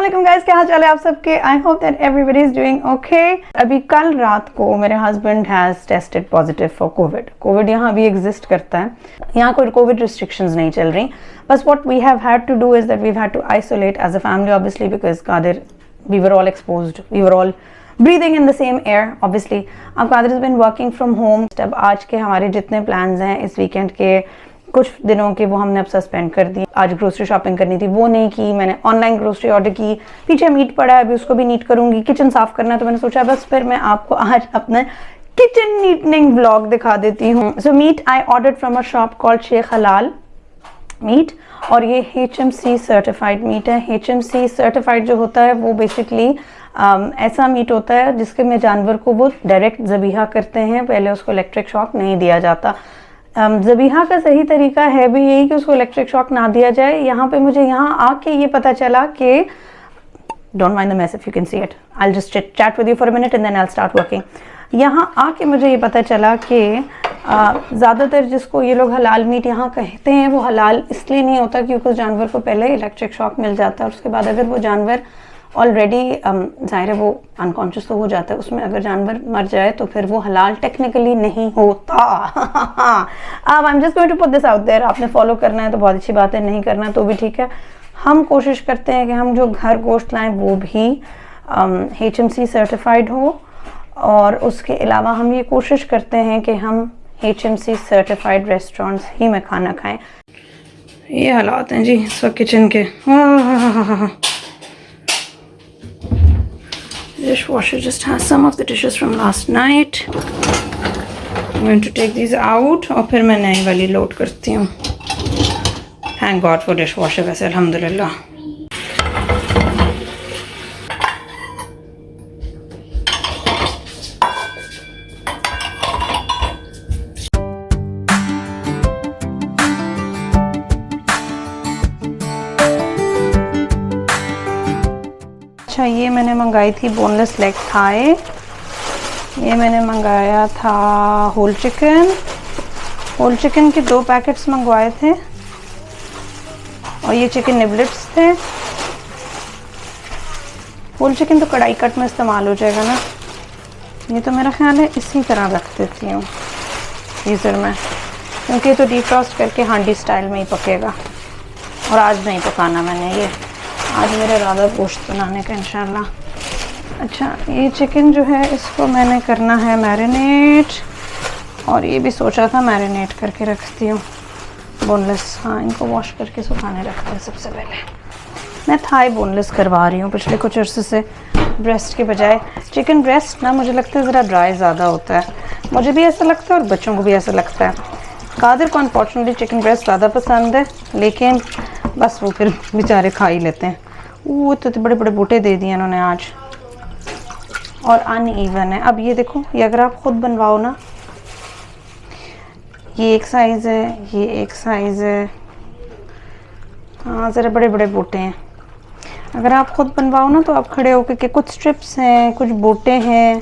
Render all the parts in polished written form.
अस्सलाम गाइस, क्या हाल चाल है आप सबके। I hope that everybody is doing okay. अभी कल रात को मेरे husband has tested positive for Covid. यहाँ अभी एग्जिस्ट करता है, यहाँ कोई कोविड रिस्ट्रिक्शंस नहीं चल रही। बस what we have had to do is that we had to isolate as a family obviously, because Qadir we were all exposed, we were all breathing in the same air obviously. अब Qadir has been working from home. अब आज के हमारे जितने plans हैं इस weekend के, कुछ दिनों के, वो हमने अब सस्पेंड कर दिए। आज ग्रोसरी शॉपिंग करनी थी, वो नहीं की। मैंने ऑनलाइन ग्रोसरी ऑर्डर की, पीछे मीट पड़ा है, अभी उसको भी नीट करूंगी। किचन साफ करना है, तो मैंने सोचा बस फिर मैं आपको आज अपना किचन नीटनिंग व्लॉग दिखा देती हूँ। So meat I ordered from a shop called Sheikh Halal meat, और ये HMC सर्टिफाइड मीट है। HMC सर्टिफाइड जो होता है वो बेसिकली ऐसा मीट होता है जिसके में जानवर को वो डायरेक्ट ज़बीहा करते हैं, पहले उसको इलेक्ट्रिक शॉक नहीं दिया जाता। ज़बीहा का सही तरीका है भी यही कि उसको इलेक्ट्रिक शॉक ना दिया जाए। यहाँ पे मुझे यहाँ आके ये पता चला कि don't mind the mess if you can see it, I will just chat with you for a minute and then I will start working. यहाँ आके मुझे ये पता चला कि ज़्यादातर जिसको ये लोग हलाल मीट यहाँ कहते हैं वो हलाल इसलिए नहीं होता क्योंकि उस जानवर को पहले इलेक्ट्रिक शॉक मिल जाता है, और उसके बाद अगर वो जानवर ऑलरेडी ज़ाहिर है वो अनकॉन्शियस तो हो जाता है, उसमें अगर जानवर मर जाए तो फिर वो हलाल टेक्निकली नहीं होता। अब I am just going to put this out there. आपने फॉलो करना है तो बहुत अच्छी बात है, नहीं करना है तो भी ठीक है। हम कोशिश करते हैं कि हम जो घर गोश्त लाएं वो भी HMC सर्टिफाइड हो, और उसके अलावा हम ये कोशिश करते हैं कि हम HMC सर्टिफाइड रेस्टोरेंट्स ही में खाना खाएं। ये हालात हैं जी सब किचन के। Dishwasher just has some of the dishes from last night. I'm going to take these out और फिर मैं नई वाली लोड करती हूँ। Thank God for dishwasher वैसे अल्हम्दुलिल्लाह। अच्छा, ये मैंने मंगाई थी बोनलेस लेग थाई। ये मैंने मंगाया था होल चिकन। होल चिकन के 2 पैकेट्स मंगवाए थे, और ये चिकन निबलेट्स थे। होल चिकन तो कढ़ाई कट में इस्तेमाल हो जाएगा ना। ये तो मेरा ख्याल है इसी तरह रख देती हूँ फ्रीज़र में, क्योंकि तो डीफ्रॉस्ट करके हांडी स्टाइल में ही पकेगा। और आज नहीं पकाना मैंने ये, आज मेरा इरादा गोश्त बनाने का इंशाल्लाह। अच्छा, ये चिकन जो है इसको मैंने करना है मैरिनेट, और ये भी सोचा था मैरिनेट करके रखती हूँ बोनलेस। हाँ, इनको वॉश करके सुखाने रखते हैं सबसे पहले। मैं थाई बोनलेस करवा रही हूँ पिछले कुछ अर्से से, ब्रेस्ट के बजाय। चिकन ब्रेस्ट ना मुझे लगता है ज़रा ड्राई ज़्यादा होता है, मुझे भी ऐसा लगता है और बच्चों को भी ऐसा लगता है। कादिर को अनफॉर्चुनेटली चिकन ब्रेस्ट ज़्यादा पसंद है, लेकिन बस वो फिर बेचारे खा ही लेते हैं। वो तो बड़े बड़े बूटे दे दिए इन्होंने आज, और अनइवन है। अब ये देखो, ये अगर आप ख़ुद बनवाओ ना, ये एक साइज़ है, ये एक साइज़ है। हाँ, ज़रा बड़े बड़े बूटे हैं। अगर आप ख़ुद बनवाओ ना तो आप खड़े होकर के, कुछ स्ट्रिप्स हैं कुछ बूटे हैं,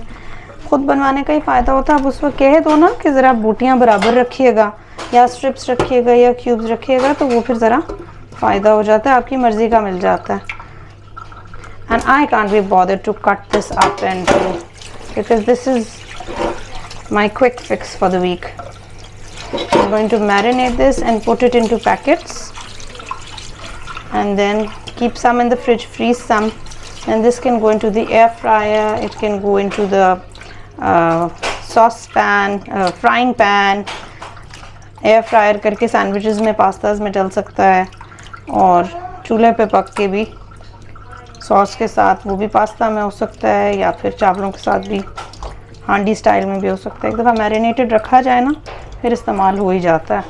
ख़ुद बनवाने का ही फ़ायदा होता है। अब उस वक्त कह दो ना कि ज़रा बूटियाँ बराबर रखिएगा, या स्ट्रिप्स रखिएगा या क्यूब्स रखिएगा, तो वो फिर ज़रा फ़ायदा हो जाता है, आपकी मर्ज़ी का मिल जाता है। And I can't be bothered to cut this up and do, because this is my quick fix for the week. I'm going to marinate this and put it into packets, and then keep some in the fridge, freeze some, and this can go into the air fryer, it can go into the saucepan, frying pan. Air fryer करके sandwiches में, pastas में डल सकता है, और चूल्हे पे पक के भी सॉस के साथ वो भी पास्ता में हो सकता है, या फिर चावलों के साथ भी हांडी स्टाइल में भी हो सकता है। एक दफ़ा मैरिनेटेड रखा जाए ना फिर इस्तेमाल हो ही जाता है।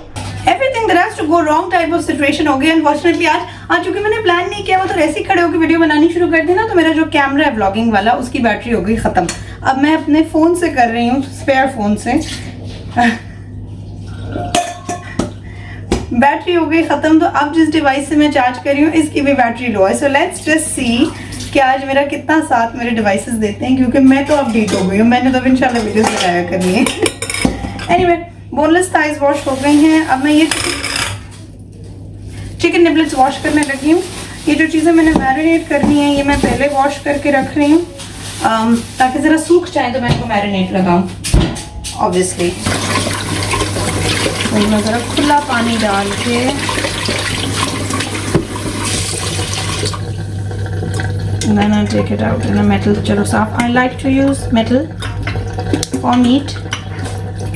Everything that has to go wrong type of situation हो गया अनफॉर्चुनेटली आज चूँकि मैंने प्लान नहीं किया, वो तो ऐसे ही खड़े होकर वीडियो बनानी शुरू कर दी ना, तो मेरा जो कैमरा है व्लॉगिंग वाला उसकी बैटरी हो गई ख़त्म। अब मैं अपने फ़ोन से कर रही हूँ, स्पेयर फ़ोन से बैटरी हो गई ख़त्म। तो अब जिस डिवाइस से मैं चार्ज कर रही हूँ इसकी भी बैटरी लो है। सो लेट्स जस्ट सी कि आज मेरा कितना साथ मेरे डिवाइसेस देते हैं, क्योंकि मैं तो अपडेट हो गई हूँ, मैंने तो इंशाल्लाह वीडियोस लगाया करनी है। एनीवे, बोनलेस थाइज वॉश हो गई हैं। अब मैं ये चिकन निबलेट्स वॉश करने लगी हूँ। ये जो चीज़ें मैंने मैरिनेट करनी है ये मैं पहले वॉश करके रख रही हूँ ताकि ज़रा सूख जाए तो मैं इनको मैरिनेट लगाऊँ ऑब्वियसली। तो मैं ज़रा खुला पानी डाल के then I'll take it out in a metal। चलो साफ। I like to use metal for meat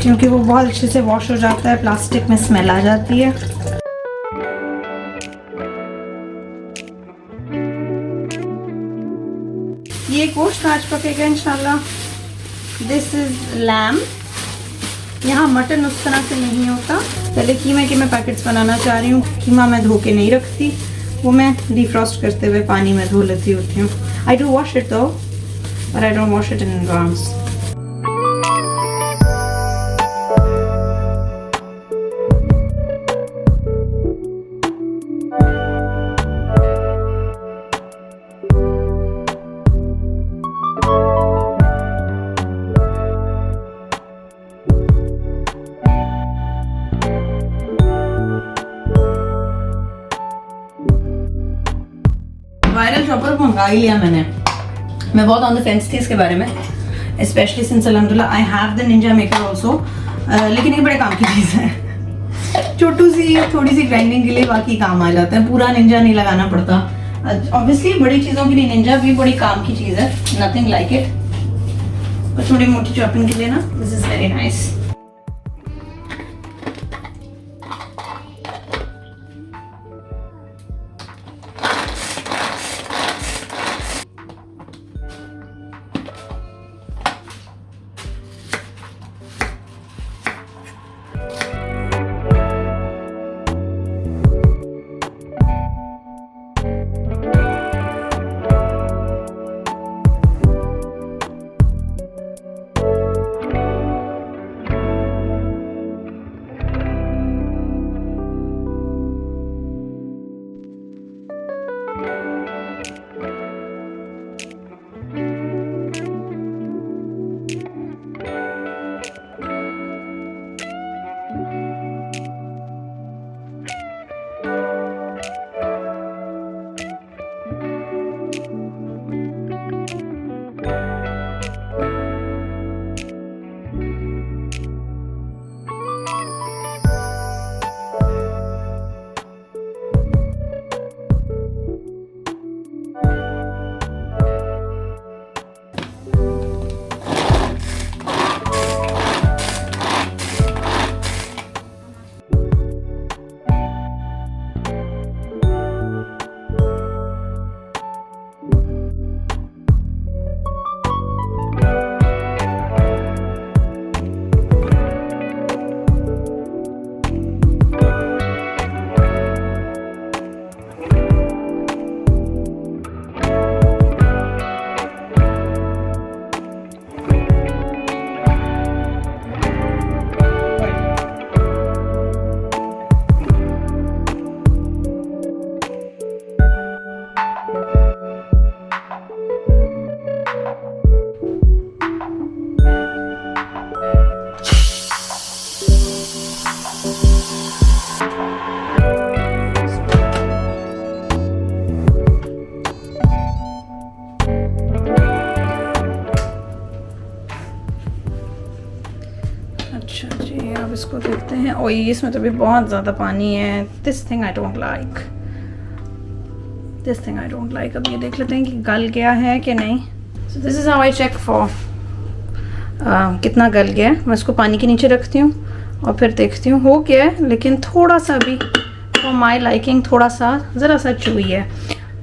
क्योंकि वो बहुत अच्छे से वॉश हो जाता है, प्लास्टिक में स्मेल आ जाती है। ये गोश्त आज पकेगा इंशाल्लाह। This is lamb. यहाँ मटन उस तरह से नहीं होता। पहले कीमे के मैं पैकेट्स बनाना चाह रही हूँ। कीमा मैं धो के नहीं रखती, वो मैं डिफ्रॉस्ट करते हुए पानी में धो लेती होती हूँ। आई डू वॉश इट दो but I don't wash it in advance. Viral chopper मंगा ही लिया मैंने। मैं बहुत ऑन द फेंस थी इसके बारे में, स्पेशली सिंस अल्हम्दुलिल्लाह I have the Ninja maker also. लेकिन ये बड़े काम की चीज़ है, छोटू सी थोड़ी सी ग्राइंडिंग के लिए बाकी काम आ जाता है, पूरा निंजा नहीं लगाना पड़ता। ऑब्वियसली बड़ी चीज़ों के लिए निंजा भी बड़ी काम की चीज़ है, नथिंग लाइक इट। और थोड़ी मोटी चॉपिंग के लिए ना दिस इज़ वेरी नाइस। अच्छा जी, अब इसको देखते हैं। और इसमें तो भी बहुत ज़्यादा पानी है। This thing I don't like, this thing I don't like. अब ये देख लेते हैं कि गल गया है कि नहीं। So this is how I check for कितना गल गया है। मैं इसको पानी के नीचे रखती हूँ और फिर देखती हूँ हो गया है, लेकिन थोड़ा सा भी फॉर माई लाइकिंग थोड़ा सा ज़रा सा चुई है।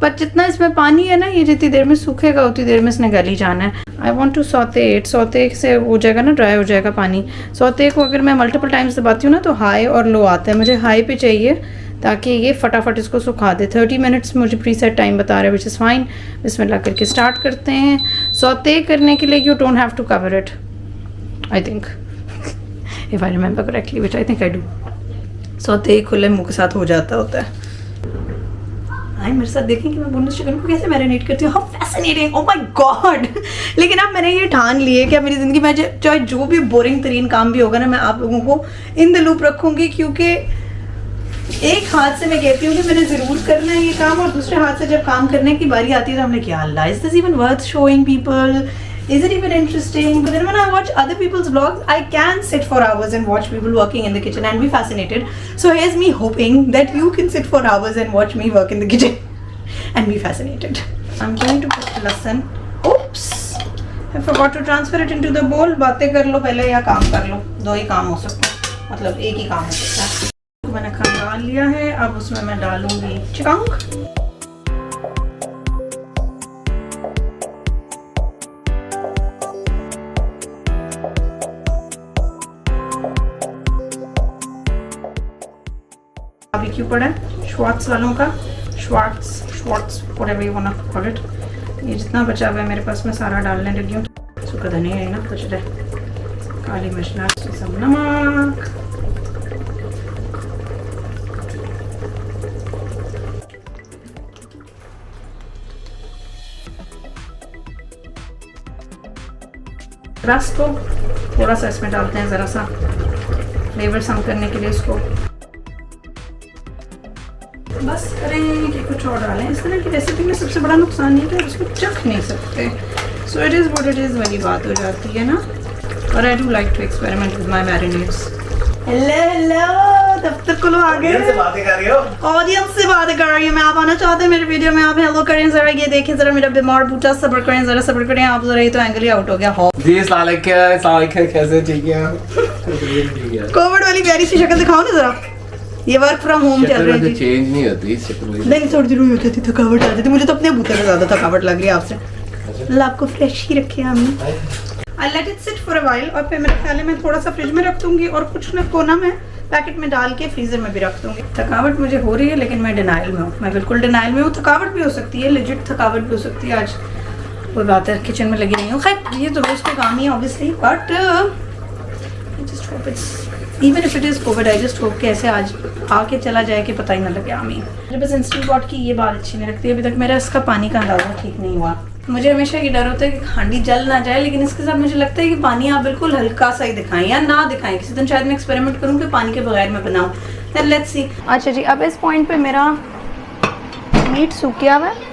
पर जितना इसमें पानी है ना, ये जितनी देर में सूखेगा उतनी देर में इसने गल ही जाना है। I want to sauté it. Sauté से हो जाएगा ना, ड्राई हो जाएगा पानी। सौते को अगर मैं मल्टीपल टाइम्स दबाती हूँ ना तो हाई और लो आता है। मुझे हाई पे चाहिए ताकि ये फटाफट इसको सुखा दे। 30 मिनट्स मुझे प्रीसेट टाइम बता रहे हैं, विच इज़ फाइन। बिस्मिल्लाह करके स्टार्ट करते हैं। सौते करने के लिए you don't have to cover it, I think, if I remember correctly, which I think I do. Sauté खुले मुँह के साथ हो जाता होता है। आई मेरे साथ देखें कि मैं बोनलेस चिकन को कैसे मैरिनेट करती हूँ। How fascinating, oh my God. लेकिन अब मैंने ये ठान लिए कि अब मेरी ज़िंदगी में चाहे जो भी बोरिंग तरीन काम भी होगा ना, मैं आप लोगों को इन द लूप रखूँगी, क्योंकि एक हाथ से मैं कहती हूँ कि मैंने ज़रूर करना है ये काम, और दूसरे हाथ से जब काम करने की बारी आती है तो हमने क्या अल्लाह, is this even worth showing people, is it even interesting? But then when I watch other people's vlogs, I can sit for hours and watch people working in the kitchen and be fascinated. So here's me hoping that you can sit for hours and watch me work in the kitchen and be fascinated. I'm going to put lasan. Oops! I forgot to transfer it into the bowl. बातें कर लो पहले या काम कर लो, दो ही काम हो सकते हैं, मतलब एक ही काम हो सकता है। मैंने खाना डाल लिया है, अब उसमें मैं डालूंगी चंक। अभी क्यों पड़ा है श्वार्ट्स वालों का, Schwartz whatever you wanna call it। ये जितना बचा हुआ है मेरे पास मैं सारा डालने लगी हूँ। सूखा धनिया है ना, कुछ रहे, काली मिर्च, सब नमक, रस को थोड़ा सा इसमें डालते हैं, ज़रा सा फ्लेवर सम करने के लिए इसको। बस करें कि कुछ और डालें। इस तरह की रेसिपी में सबसे बड़ा नुकसान ये है कि उसको चख नहीं सकते। So it is what it is वाली बात हो जाती है ना। और I do like to experiment with my marinades. Hello दफ्तर को लो, आ गए। ऑडियंस से बातें कर रही हो? ऑडियंस से बातें कर रही हूँ मैं। आप आना चाहते हैं मेरे वीडियो में, आप हेलो करें जरा, ये देखें जरा मेरा बीमार बूटा, सब्र करें जरा, सब्र करें आप जरा। ये तो एंगल ही आउट हो गया। हो जी सलाम कैसे? ठीक है कोविड वाली प्यारी सी शक्ल दिखाओ ना जरा। ये वर्क फ्रॉम होम चल रही थी, चेंज नहीं होती शक्ल। नहीं थोड़ी देर हो जाती, थकावट आ जाती। मुझे तो अपने बूते में ज़्यादा थकावट लग रही है आपसे। अल्लाह आपको फ्रेश ही रखे हमने। I let it sit for a while, और फिर मेरे ख्याल है मैं थोड़ा सा फ्रिज में रख दूंगी और कुछ ना कोना में पैकेट में डाल के फ्रीजर में भी रख दूंगी। थकावट मुझे हो रही है लेकिन मैं डिनाइल में हूँ, मैं बिल्कुल डिनाइल में हूँ। थकावट भी हो सकती है, लेजिट थकावट भी हो सकती है। आज कोई बात है, किचन में लगी नहीं हूँ। खैर ये तो रोज़ का काम ही है obviously, but just hope it's even if it is Covid, I just hope कि ऐसे आज आके चला जाए कि पता ही ना लगे हमें। मुझे बस इंस्टेंट पॉट की ये बात अच्छी नहीं लगती। अभी तक मेरा इसका पानी का अंदाज़ा ठीक नहीं हुआ। मुझे हमेशा ये डर होता है कि हांडी जल ना जाए, लेकिन इसके साथ मुझे लगता है कि पानी आप बिल्कुल हल्का सा ही दिखाएं या ना दिखाएं। किसी दिन शायद मैं एक्सपेरिमेंट करूँ कि पानी के बगैर मैं बनाऊँ। फिर लेट्स सी। अच्छा जी, अब इस पॉइंट पे मेरा मीट सूख गया हुआ है।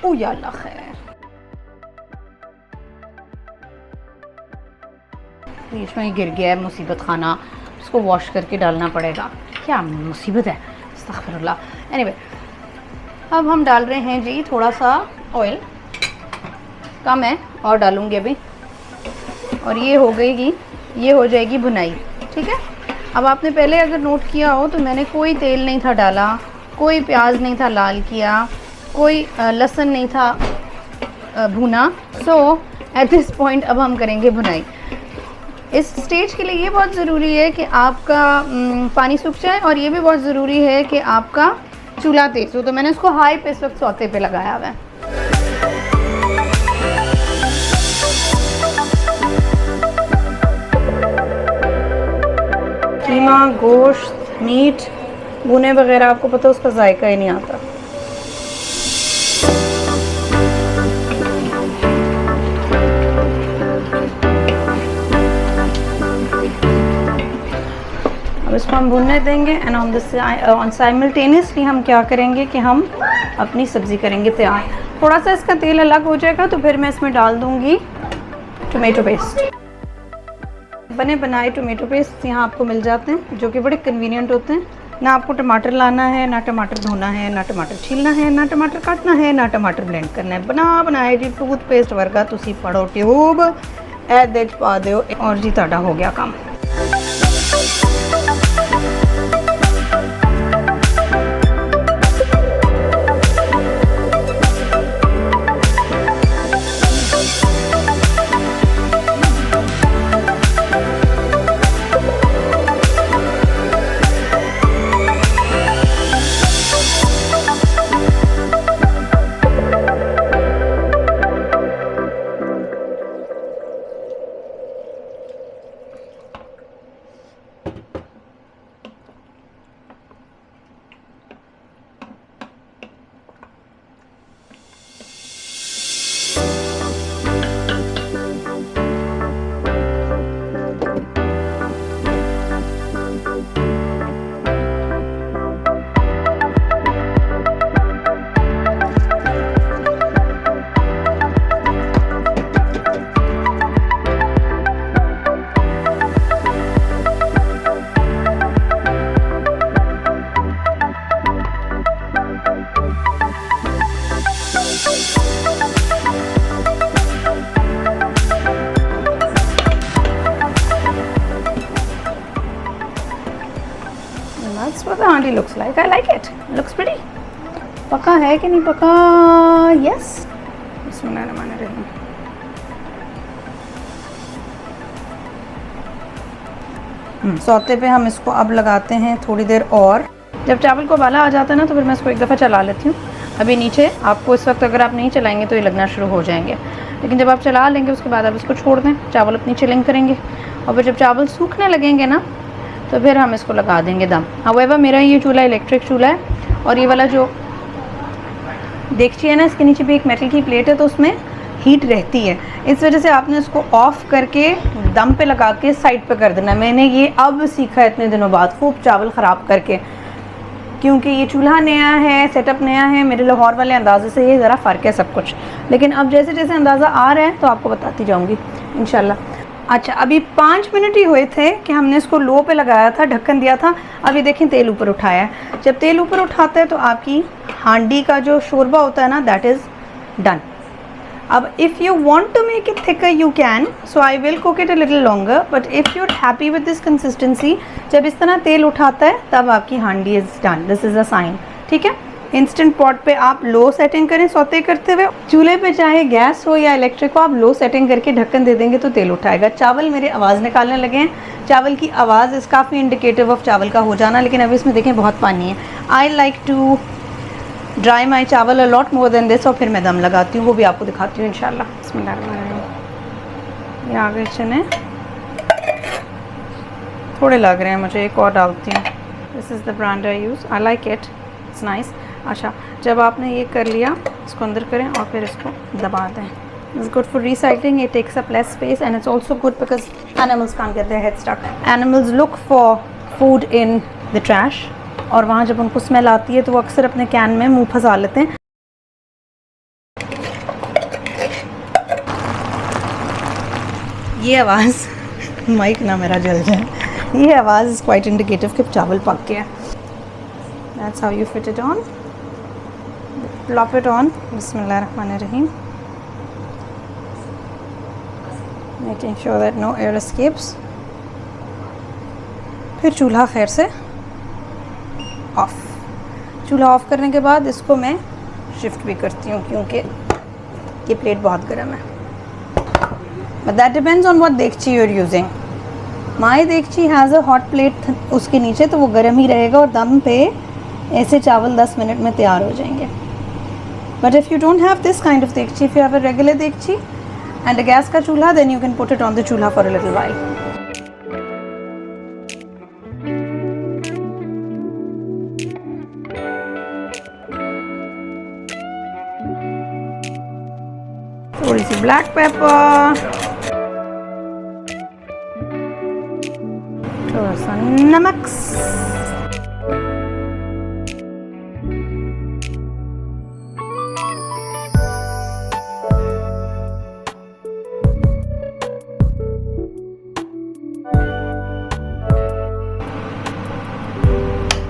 ओ या अल्लाह खैर, बीच में ही गिर गया है मुसीबत खाना, उसको वॉश करके डालना पड़ेगा। क्या मुसीबत है, अस्तगफिरुल्लाह। एनीवे, अब हम डाल रहे हैं जी थोड़ा सा ऑयल, कम है और डालूंगी अभी, और ये हो गई, ये हो जाएगी भुनाई। ठीक है। अब आपने पहले अगर नोट किया हो तो मैंने कोई तेल नहीं था डाला, कोई प्याज नहीं था लाल किया, कोई लहसुन नहीं था भुना। सो एट दिस पॉइंट अब हम करेंगे भुनाई। इस स्टेज के लिए ये बहुत ज़रूरी है कि आपका पानी सूख जाए, और ये भी बहुत ज़रूरी है कि आपका चूल्हा तेज़ हो। तो मैंने इसको हाई पे इस वक्त सौते पे लगाया हुआ है। कीमा, गोश्त, मीट भुने वगैरह आपको पता है उसका जायका ही नहीं आता। अब इसको हम भुनने देंगे एंड ऑन साइमल्टेनियसली हम क्या करेंगे कि हम अपनी सब्ज़ी करेंगे तैयार। थोड़ा सा इसका तेल अलग हो जाएगा तो फिर मैं इसमें डाल दूँगी टोमेटो पेस्ट। बने बनाए टोमेटो पेस्ट यहाँ आपको मिल जाते हैं, जो कि बड़े कन्वीनियंट होते हैं। ना आपको टमाटर लाना है, ना टमाटर धोना है, ना टमाटर छीलना है, ना टमाटर काटना है, ना टमाटर ब्लेंड करना है। बनाए जी टूथपेस्ट वर्गा तुसी पढ़ो ट्यूब ऐ पा दो और जी ਤੁਹਾਡਾ हो गया काम। That's what the handi looks like. I like it. Looks pretty. पका है कि नहीं पका? Yes. बिस्मिल्लाहिर्रहमानिर्रहीम. सौते पे हम इसको अब लगाते हैं थोड़ी देर और. जब चावल को उबाला आ जाता है ना तो फिर मैं इसको एक दफ़ा चला लेती हूँ. अभी नीचे आपको इस वक्त अगर आप नहीं चलाएंगे तो ये लगना शुरू हो जाएंगे, लेकिन जब आप चला लेंगे उसके बाद आप इसको छोड़ दें, चावल अपनी चिलिंग करेंगे और फिर जब चावल सूखने लगेंगे ना तो फिर हम इसको लगा देंगे दम. हाउएवर मेरा ये चूल्हा इलेक्ट्रिक चूल्हा है और ये वाला जो देगची है ना इसके नीचे भी एक मेटल की प्लेट है तो उसमें हीट रहती है, इस वजह से आपने इसको ऑफ़ करके दम पे लगा के साइड पे कर देना. मैंने ये अब सीखा है इतने दिनों बाद खूब चावल ख़राब करके, क्योंकि ये चूल्हा नया है, सेटअप नया है. मेरे लाहौर वाले अंदाज़े से ये ज़रा फ़र्क है सब कुछ, लेकिन अब जैसे जैसे अंदाज़ा आ रहा है तो आपको बताती जाऊँगी इंशाल्लाह. अच्छा, अभी 5 मिनट ही हुए थे कि हमने इसको लो पे लगाया था, ढक्कन दिया था. अभी देखें तेल ऊपर उठाया है. जब तेल ऊपर उठाता है तो आपकी हांडी का जो शोरबा होता है ना दैट इज़ डन. अब if you want to make it thicker you can, so I will cook it a little longer, but if you are happy with this consistency, जब इस तरह तेल उठाता है तब आपकी हांडी is done. This is a sign. ठीक है. इंस्टेंट पॉट पे आप लो सेटिंग करें सौते करते हुए. चूल्हे पे चाहे गैस हो या इलेक्ट्रिक हो, आप लो सेटिंग करके ढक्कन दे देंगे तो तेल उठाएगा. चावल मेरे आवाज़ निकालने लगे हैं. चावल की आवाज़ इस काफ़ी इंडिकेटिव ऑफ चावल का हो जाना, लेकिन अभी इसमें देखें बहुत पानी है. आई लाइक टू ड्राई माई चावल a lot more than this और फिर मैं दम लगाती हूँ, वो भी आपको दिखाती हूँ इंशाल्लाह. बिस्मिल्लाह. ये आ गए चने, थोड़े लग रहे हैं मुझे, एक और डालती हूँ. This is the brand I use. I like it, it's nice. अच्छा, जब आपने ये कर लिया इसको अंदर करें और फिर इसको दबा दें. It's good for recycling. It takes up less space and it's also good because animals can't get their head stuck. Animals look for food in the trash और वहाँ जब उनको स्मेल आती है तो वो अक्सर अपने कैन में मुंह फंसा लेते हैं. ये आवाज़ माइक ना मेरा जल जाए. ये आवाज़ इज़ क्वाइट इंडिकेटिव कि चावल पक गया. That's how you fit it on. Plop it on. बिस्मिल्लाहिर्रहमानिर्रहीम. Making sure that no air escapes. फिर चूल्हा खैर से ऑफ. चूल्हा ऑफ करने के बाद इसको मैं शिफ्ट भी करती हूँ क्योंकि ये प्लेट बहुत गर्म है. But that depends on what degchi you are using. My degchi has a hot plate उसके नीचे, तो वो गर्म ही रहेगा और दम पे ऐसे चावल 10 मिनट में तैयार हो जाएंगे. But if you don't have this kind of degchi, if you have a regular degchi and a gas का चूल्हा, then you can put it on the chulha for a little while. थोड़ी सी ब्लैक पेपर, थोड़ा सा नमक,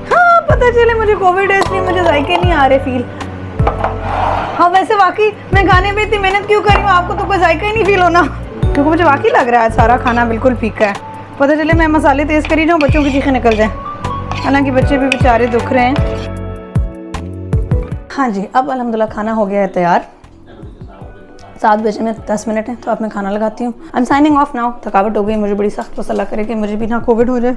हाँ पता चले मुझे कोविड है इसलिए मुझे जायके नहीं आ रहे फील. हाँ वैसे वाकई मैं खाने में इतनी मेहनत क्यों कर रही हूँ, आपको तो कोई जायका ही नहीं फील होना, क्योंकि मुझे वाकई लग रहा है सारा खाना बिल्कुल फीका है. पता चले मैं मसाले तेज़ करी जाऊँ बच्चों की चीखें निकल जाएं, हालांकि बच्चे भी बेचारे दुख रहे हैं. हाँ जी, अब अल्हम्दुलिल्लाह खाना हो गया है तैयार. 7 बजे में 10 मिनट हैं तो अब मैं खाना लगाती हूँ. I am signing off now. थकावट हो गई मुझे बड़ी सख्त, बस अल्लाह करे कि मुझे भी ना कोविड हो जाए.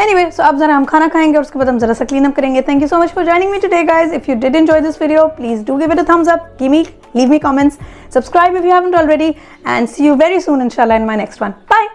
Anyway, so अब ज़रा हम खाना खाएंगे और उसके बाद हम ज़रा सा क्लीन अप करेंगे. Thank you so much for joining me today, guys. If you did enjoy this video, please do give it a thumbs up. Leave me comments. Subscribe if you haven't already, and see you very soon, inshallah, in my next one. Bye.